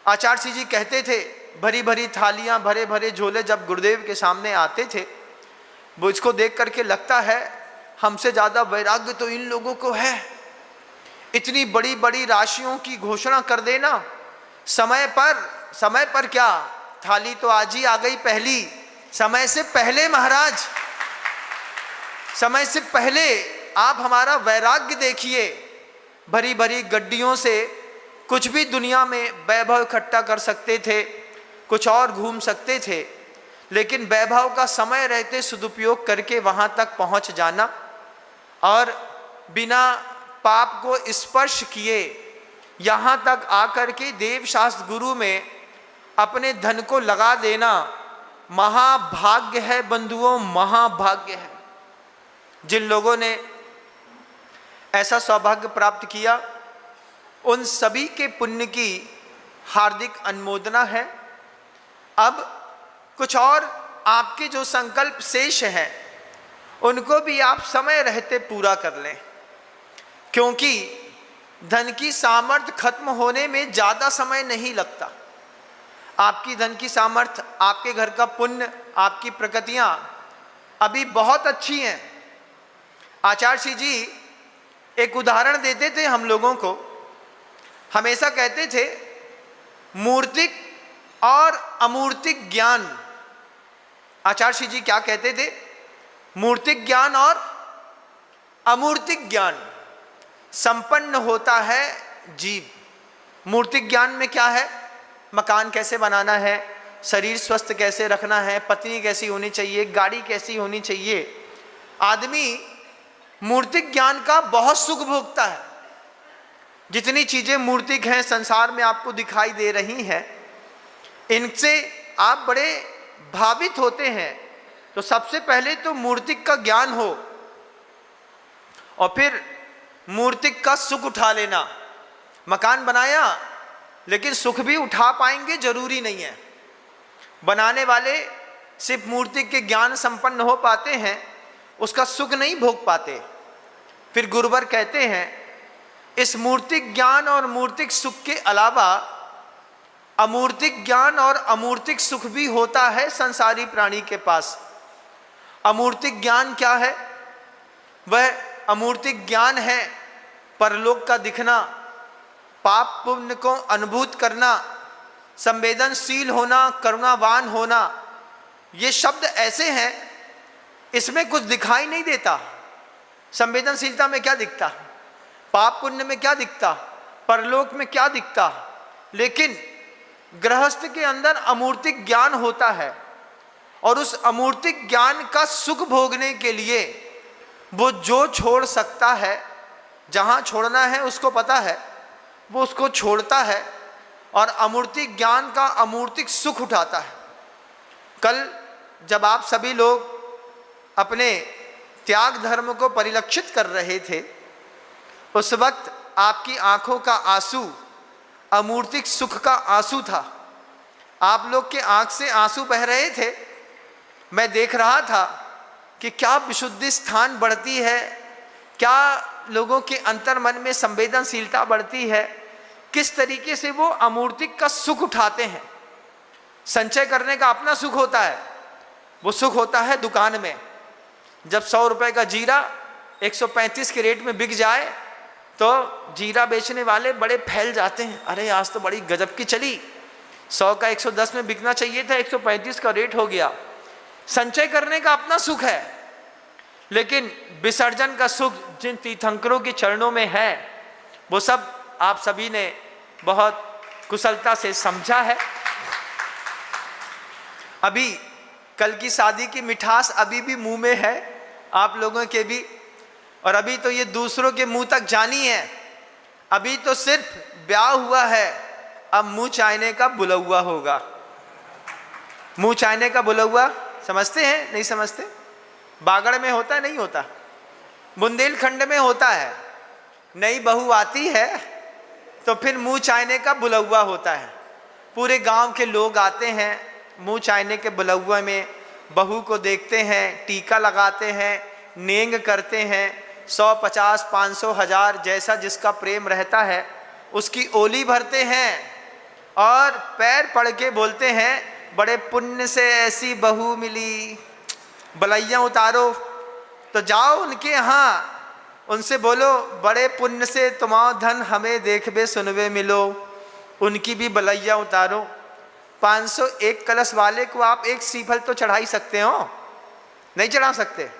आचार्य जी कहते थे, भरी भरी थालियां, भरे भरे झोले जब गुरुदेव के सामने आते थे, वो इसको देख करके लगता है हमसे ज़्यादा वैराग्य तो इन लोगों को है। इतनी बड़ी बड़ी राशियों की घोषणा कर देना समय पर क्या, थाली तो आज ही आ गई पहली, समय से पहले महाराज, समय से पहले आप हमारा वैराग्य देखिए। भरी भरी गड्डियों से कुछ भी दुनिया में वैभव इकट्ठा कर सकते थे, कुछ और घूम सकते थे, लेकिन वैभव का समय रहते सदुपयोग करके वहां तक पहुंच जाना और बिना पाप को स्पर्श किए यहाँ तक आकर के देव शास्त्र गुरु में अपने धन को लगा देना महाभाग्य है बंधुओं, महाभाग्य है। जिन लोगों ने ऐसा सौभाग्य प्राप्त किया उन सभी के पुण्य की हार्दिक अनुमोदना है। अब कुछ और आपके जो संकल्प शेष हैं उनको भी आप समय रहते पूरा कर लें, क्योंकि धन की सामर्थ्य खत्म होने में ज़्यादा समय नहीं लगता। आपकी धन की सामर्थ्य, आपके घर का पुण्य, आपकी प्रकृतियाँ अभी बहुत अच्छी हैं। आचार्य जी एक उदाहरण देते थे हम लोगों को, हमेशा कहते थे मूर्तिक और अमूर्तिक ज्ञान। आचार्य जी क्या कहते थे? मूर्तिक ज्ञान और अमूर्तिक ज्ञान संपन्न होता है जीव। मूर्तिक ज्ञान में क्या है? मकान कैसे बनाना है, शरीर स्वस्थ कैसे रखना है, पत्नी कैसी होनी चाहिए, गाड़ी कैसी होनी चाहिए। आदमी मूर्तिक ज्ञान का बहुत सुख भोगता है। जितनी चीजें मूर्तिक हैं संसार में आपको दिखाई दे रही हैं, इनसे आप बड़े भावित होते हैं। तो सबसे पहले तो मूर्तिक का ज्ञान हो और फिर मूर्तिक का सुख उठा लेना। मकान बनाया लेकिन सुख भी उठा पाएंगे जरूरी नहीं है। बनाने वाले सिर्फ मूर्तिक के ज्ञान संपन्न हो पाते हैं, उसका सुख नहीं भोग पाते। फिर गुरुवर कहते हैं इस मूर्तिक ज्ञान और मूर्तिक सुख के अलावा अमूर्तिक ज्ञान और अमूर्तिक सुख भी होता है संसारी प्राणी के पास। अमूर्तिक ज्ञान क्या है? वह अमूर्तिक ज्ञान है परलोक का दिखना, पाप पुण्य को अनुभूत करना, संवेदनशील होना, करुणावान होना। ये शब्द ऐसे हैं, इसमें कुछ दिखाई नहीं देता। संवेदनशीलता में क्या दिखता, पाप पुण्य में क्या दिखता, परलोक में क्या दिखता, लेकिन गृहस्थ के अंदर अमूर्तिक ज्ञान होता है और उस अमूर्तिक ज्ञान का सुख भोगने के लिए वो जो छोड़ सकता है, जहाँ छोड़ना है उसको पता है, वो उसको छोड़ता है और अमूर्तिक ज्ञान का अमूर्तिक सुख उठाता है। कल जब आप सभी लोग अपने त्याग धर्म को परिलक्षित कर रहे थे, उस वक्त आपकी आंखों का आंसू अमूर्तिक सुख का आंसू था। आप लोग के आंख से आंसू बह रहे थे। मैं देख रहा था कि क्या विशुद्धि स्थान बढ़ती है, क्या लोगों के अंतर मन में संवेदनशीलता बढ़ती है, किस तरीके से वो अमूर्तिक का सुख उठाते हैं। संचय करने का अपना सुख होता है, वो सुख होता है दुकान में। जब 100 रुपए का जीरा 135 के रेट में बिक जाए तो जीरा बेचने वाले बड़े फैल जाते हैं, अरे आज तो बड़ी गजब की चली, 100 का 110 में बिकना चाहिए था, 135 का रेट हो गया। संचय करने का अपना सुख है, लेकिन विसर्जन का सुख जिन तीर्थंकरों के चरणों में है वो सब आप सभी ने बहुत कुशलता से समझा है। अभी कल की शादी की मिठास अभी भी मुंह में है आप लोगों के भी, और अभी तो ये दूसरों के मुंह तक जानी है। अभी तो सिर्फ ब्याह हुआ है, अब मुंह चायने का बुलौआ होगा। मुंह चायने का बुलौआ समझते हैं? नहीं समझते? बागड़ में होता है, नहीं होता? बुंदेलखंड में होता है। नई बहू आती है तो फिर मुंह चायने का बुलौआ होता है। पूरे गांव के लोग आते हैं, मुंह चायने के बुलौआ में बहू को देखते हैं, टीका लगाते हैं, नेंग करते हैं। 100, 50, 500, 1000 जैसा जिसका प्रेम रहता है उसकी ओली भरते हैं और पैर पड़ के बोलते हैं बड़े पुण्य से ऐसी बहू मिली, बलैया उतारो। तो जाओ उनके यहाँ, उनसे बोलो बड़े पुण्य से तुम्हारा धन हमें देखबे सुनबे मिलो, उनकी भी बलैया उतारो। 501 कलश वाले को आप एक सीफल तो चढ़ा ही सकते हो, नहीं चढ़ा सकते?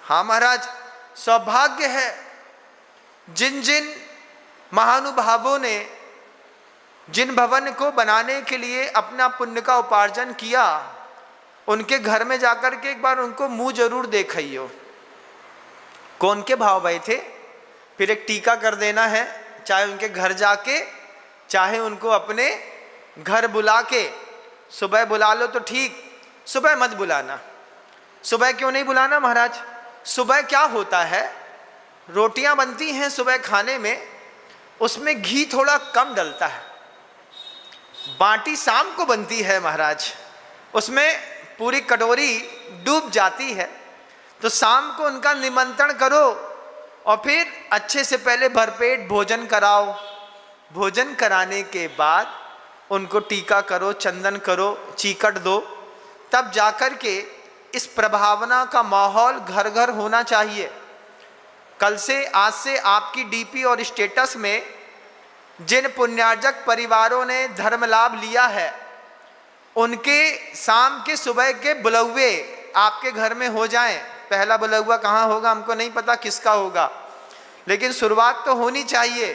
हाँ महाराज, सौभाग्य है जिन जिन महानुभावों ने जिन भवन को बनाने के लिए अपना पुण्य का उपार्जन किया, उनके घर में जाकर के एक बार उनको मुंह जरूर देखियो, कौन के भाव भय थे। फिर एक टीका कर देना है, चाहे उनके घर जाके चाहे उनको अपने घर बुला के। सुबह बुला लो तो ठीक, सुबह मत बुलाना। सुबह क्यों नहीं बुलाना महाराज? सुबह क्या होता है, रोटियां बनती हैं सुबह खाने में, उसमें घी थोड़ा कम डलता है। बाटी शाम को बनती है महाराज, उसमें पूरी कटोरी डूब जाती है। तो शाम को उनका निमंत्रण करो और फिर अच्छे से पहले भरपेट भोजन कराओ। भोजन कराने के बाद उनको टीका करो, चंदन करो, चीकट दो, तब जाकर के इस प्रभावना का माहौल घर घर होना चाहिए। कल से, आज से आपकी डीपी और स्टेटस में जिन पुण्यार्जक परिवारों ने धर्म लाभ लिया है, उनके शाम के सुबह के बुलौवे आपके घर में हो जाएं। पहला बुलौवा कहाँ होगा हमको नहीं पता, किसका होगा, लेकिन शुरुआत तो होनी चाहिए।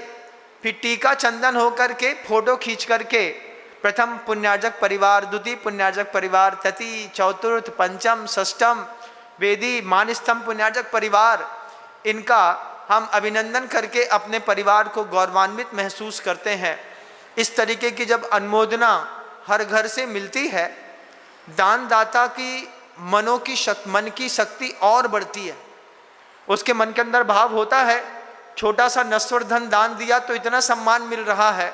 फिर टीका चंदन हो करके फोटो खींच करके प्रथम पुण्यार्जक परिवार, द्वितीय पुण्यार्जक परिवार, तृतीय, चतुर्थ, पंचम, षष्ठम, वेदी, मानस्तम पुण्यार्जक परिवार, इनका हम अभिनंदन करके अपने परिवार को गौरवान्वित महसूस करते हैं। इस तरीके की जब अनुमोदना हर घर से मिलती है, दानदाता की मन की शक्ति और बढ़ती है। उसके मन के अंदर भाव होता है, छोटा सा नश्वर धन दान दिया तो इतना सम्मान मिल रहा है,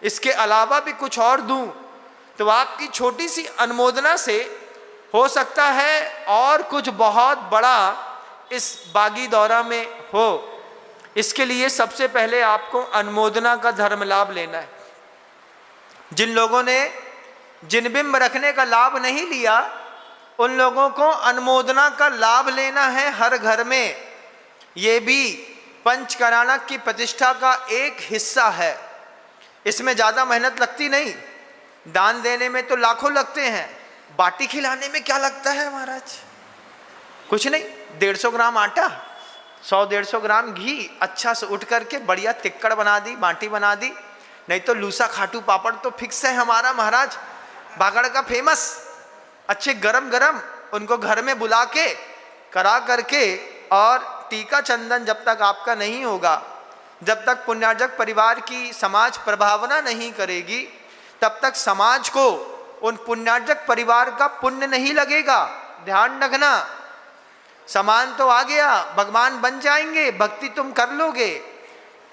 इसके अलावा भी कुछ और दूं, तो आपकी छोटी सी अनुमोदना से हो सकता है और कुछ बहुत बड़ा इस बागी दौरा में हो। इसके लिए सबसे पहले आपको अनुमोदना का धर्म लाभ लेना है। जिन लोगों ने जिनबिंब रखने का लाभ नहीं लिया, उन लोगों को अनुमोदना का लाभ लेना है हर घर में। ये भी पंचकराणक की प्रतिष्ठा का एक हिस्सा है। इसमें ज़्यादा मेहनत लगती नहीं, दान देने में तो लाखों लगते हैं, बाटी खिलाने में क्या लगता है महाराज? कुछ नहीं, 150 ग्राम आटा, 100-150 ग्राम घी, अच्छा से उठ करके बढ़िया तिक्कड़ बना दी, बाटी बना दी। नहीं तो लूसा खाटू पापड़ तो फिक्स है हमारा महाराज, बागड़ का फेमस। अच्छे गरम गरम उनको घर में बुला के करा करके, और टीका चंदन जब तक आपका नहीं होगा, जब तक पुण्यार्जक परिवार की समाज प्रभावना नहीं करेगी, तब तक समाज को उन पुण्यार्जक परिवार का पुण्य नहीं लगेगा। ध्यान रखना, सामान तो आ गया, भगवान बन जाएंगे, भक्ति तुम कर लोगे,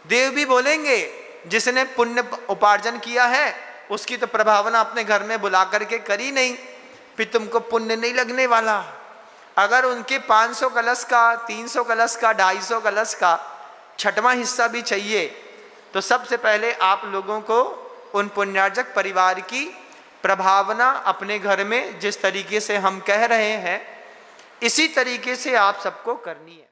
देव भी बोलेंगे, जिसने पुण्य उपार्जन किया है उसकी तो प्रभावना अपने घर में बुला करके करी नहीं, फिर तुमको पुण्य नहीं लगने वाला। अगर उनके 500 कलश का, 300 कलश का, 250 कलश का छठवां हिस्सा भी चाहिए, तो सबसे पहले आप लोगों को उन पुण्यार्जक परिवार की प्रभावना अपने घर में जिस तरीके से हम कह रहे हैं, इसी तरीके से आप सबको करनी है।